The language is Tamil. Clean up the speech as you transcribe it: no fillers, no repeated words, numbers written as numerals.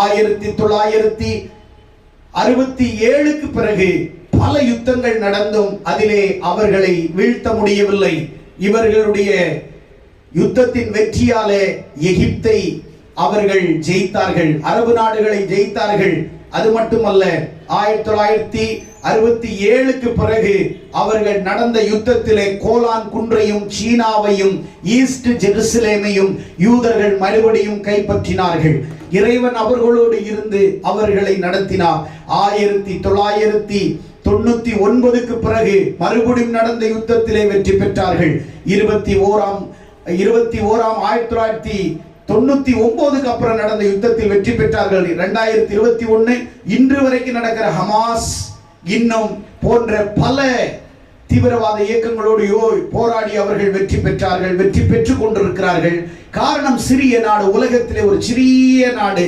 1967 பிறகு பல யுத்தங்கள் நடந்தும் அதிலே அவர்களை வீழ்த்த முடியவில்லை. இவர்களுடைய யுத்தத்தின் வெற்றியாலே எகிப்தை அவர்கள் ஜெயித்தார்கள், அரபு நாடுகளை ஜெயித்தார்கள். அது மட்டுமல்ல, 1967 பிறகு அவர்கள் நடந்த யுத்தத்திலே கோலான் குன்றையும் சீனாவையும் ஈஸ்ட் ஜெருசலேமையும் யூதர்கள் மறுபடியும் கைப்பற்றினார்கள். இறைவன் அவர்களோடு இருந்து அவர்களை நடத்தினார். 1999 பிறகு மறுபடியும் நடந்த யுத்தத்திலே வெற்றி பெற்றார்கள். 1999 அப்புறம் நடந்த யுத்தத்தில் வெற்றி பெற்றார்கள். 2021 இன்று வரைக்கும் நடக்கிற ஹமாஸ் இன்னும் போன்ற பல தீவிரவாத இயக்கங்களோடு போராடி அவர்கள் வெற்றி பெற்றார்கள், வெற்றி பெற்றுக் கொண்டிருக்கிறார்கள். காரணம், சிறிய நாடு, உலகத்திலே ஒரு சிறிய நாடு,